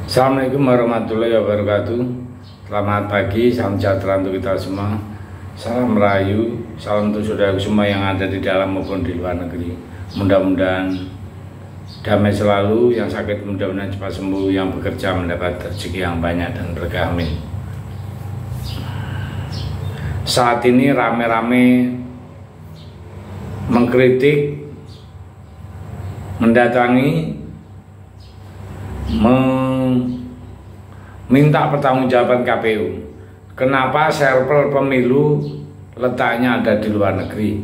Assalamualaikum warahmatullahi wabarakatuh. Selamat pagi, salam sejahtera untuk kita semua. Salam Merayu, salam untuk saudara semua yang ada di dalam maupun di luar negeri. Mudah-mudahan damai selalu, yang sakit mudah-mudahan cepat sembuh, yang bekerja mendapat rezeki yang banyak dan berkah, amin. Saat ini rame-rame mengkritik, mendatangi, meminta pertanggungjawaban KPU. Kenapa server pemilu letaknya ada di luar negeri?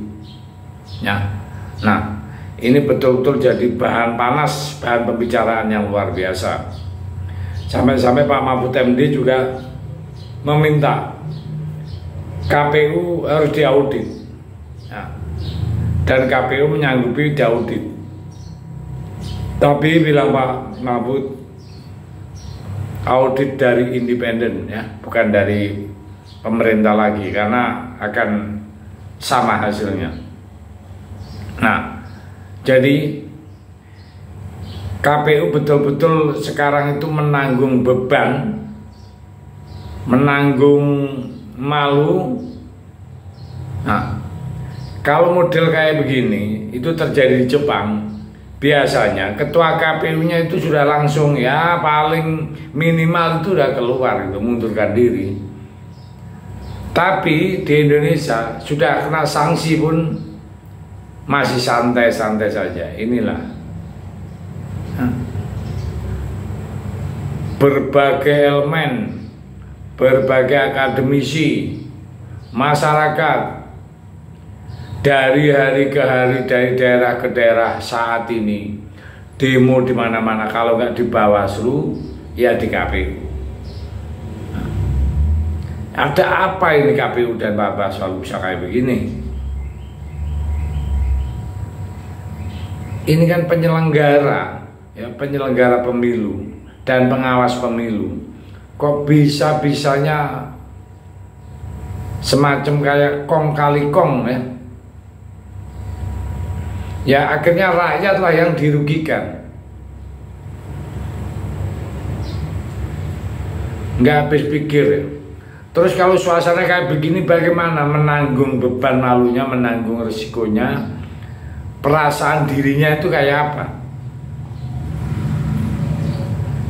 Ya. Nah, ini betul-betul jadi bahan panas, bahan pembicaraan yang luar biasa. Sampai-sampai Pak Mahfud MD juga meminta KPU harus diaudit. Ya. Dan KPU menyanggupi diaudit. Tapi bilang Pak Mahfud, audit dari independen, ya, bukan dari pemerintah lagi, karena akan sama hasilnya. Nah, jadi KPU betul-betul sekarang itu menanggung beban, menanggung malu. Nah, kalau model kayak begini itu terjadi di Jepang. Biasanya ketua KPU-nya itu sudah langsung, ya paling minimal itu sudah keluar, itu mundurkan diri. Tapi di Indonesia sudah kena sanksi pun masih santai-santai saja. Inilah berbagai elemen, berbagai akademisi, masyarakat dari hari ke hari, dari daerah ke daerah saat ini demo di mana-mana. Kalau nggak di Bawaslu, ya di KPU. Ada apa ini KPU dan Bapak selalu bisa kayak begini? Ini kan penyelenggara, ya, penyelenggara pemilu dan pengawas pemilu. Kok bisa-bisanya semacam kayak kong kali kong, ya? Ya akhirnya rakyatlah yang dirugikan. Nggak habis pikir, ya. Terus kalau suasana kayak begini bagaimana menanggung beban malunya, menanggung resikonya, perasaan dirinya itu kayak apa?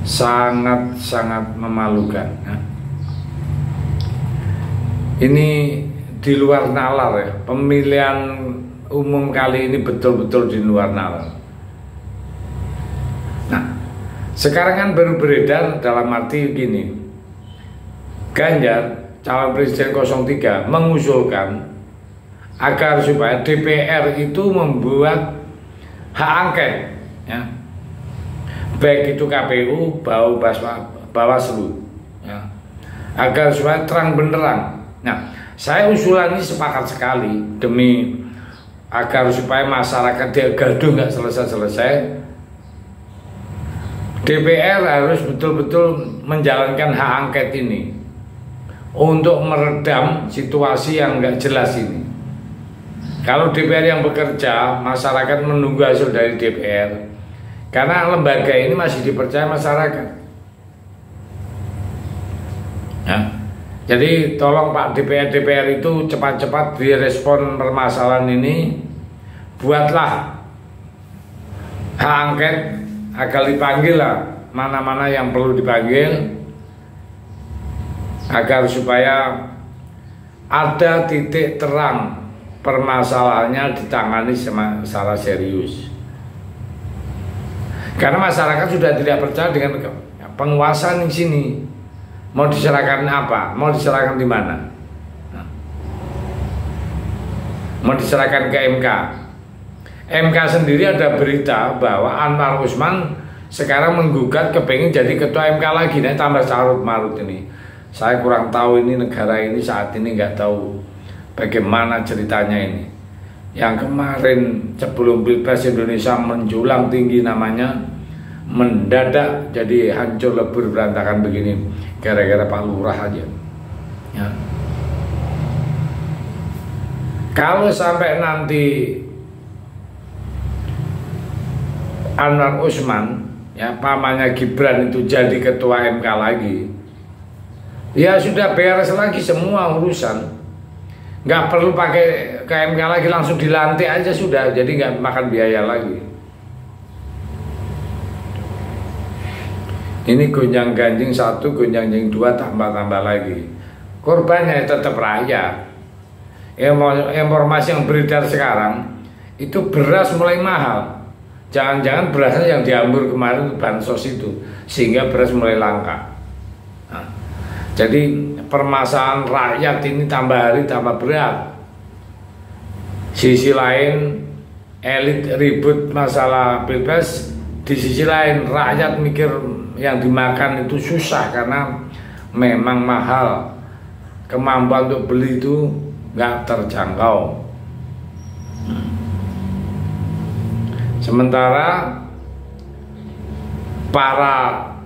Sangat-sangat memalukan, ya. Ini di luar nalar, ya, pemilihan umum kali ini betul-betul di luar nalar. Nah, sekarang kan baru beredar dalam arti gini, Ganjar calon presiden 03 mengusulkan agar supaya DPR itu membuat hak angket, ya, baik itu KPU, Bawaslu, ya, agar supaya terang benderang. Nah, saya usulan ini sepakat sekali demi agar supaya masyarakat dia gaduh nggak selesai-selesai. DPR harus betul-betul menjalankan hak angket ini untuk meredam situasi yang nggak jelas ini. Kalau DPR yang bekerja, masyarakat menunggu hasil dari DPR, karena lembaga ini masih dipercaya masyarakat. Ya. Jadi tolong Pak DPR itu cepat-cepat direspon permasalahan ini. Buatlah hak angket agar dipanggil lah mana-mana yang perlu dipanggil, agar supaya ada titik terang permasalahannya ditangani secara serius. Karena masyarakat sudah tidak percaya dengan penguasaan di sini. Mau diserahkan apa? Mau diserahkan di mana? Mau diserahkan ke MK. MK sendiri ada berita bahwa Anwar Usman sekarang menggugat kepengen jadi ketua MK lagi. Nah, tambah carut marut ini. Saya kurang tahu ini negara ini saat ini, nggak tahu bagaimana ceritanya ini. Yang kemarin sebelum Pilpres Indonesia menjulang tinggi namanya, mendadak jadi hancur lebur berantakan begini gara-gara Pak Lurah aja, ya. Kalau sampai nanti Anwar Usman ya pamannya Gibran itu jadi ketua MK lagi, ya sudah beres lagi semua urusan. Nggak perlu pakai ke MK lagi, langsung dilantik aja sudah, jadi nggak makan biaya lagi. Ini gonjang ganjing 1, gonjang ganjing 2, tambah lagi. Korbannya tetap rakyat. Informasi yang beredar sekarang itu beras mulai mahal. Jangan-jangan berasnya yang diambur kemarin bansos itu, sehingga beras mulai langka. Nah, jadi permasalahan rakyat ini tambah hari tambah berat. Sisi lain elit ribut masalah pilpres, di sisi lain rakyat mikir yang dimakan itu susah karena memang mahal, kemampuan untuk beli itu nggak terjangkau. Sementara para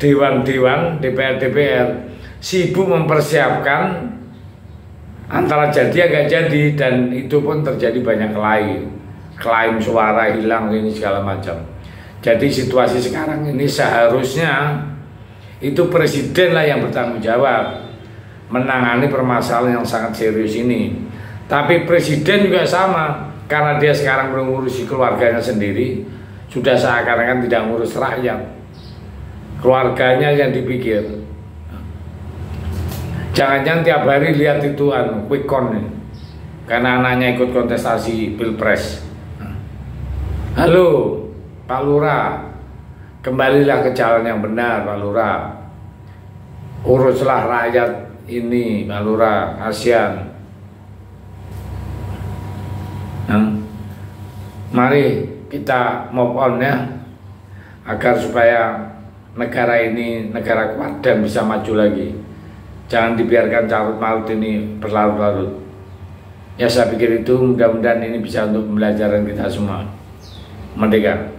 dewan-dewan DPR sibuk mempersiapkan antara jadi agak jadi, dan itu pun terjadi banyak klaim suara hilang ini segala macam. Jadi situasi sekarang ini seharusnya itu presiden lah yang bertanggung jawab menangani permasalahan yang sangat serius ini. Tapi presiden juga sama, karena dia sekarang mengurusi keluarganya sendiri, sudah seakan-akan tidak ngurus rakyat, keluarganya yang dipikir. Jangan-jangan tiap hari lihat itu quick count karena anaknya ikut kontestasi pilpres. Halo Pak Lurah, kembalilah ke jalan yang benar Pak Lurah, uruslah rakyat ini Pak Lurah, kasihan. Mari kita move on ya, agar supaya negara ini negara kuat dan bisa maju lagi. Jangan dibiarkan carut marut ini berlarut-larut. Ya saya pikir itu, mudah-mudahan ini bisa untuk pembelajaran kita semua. Merdeka.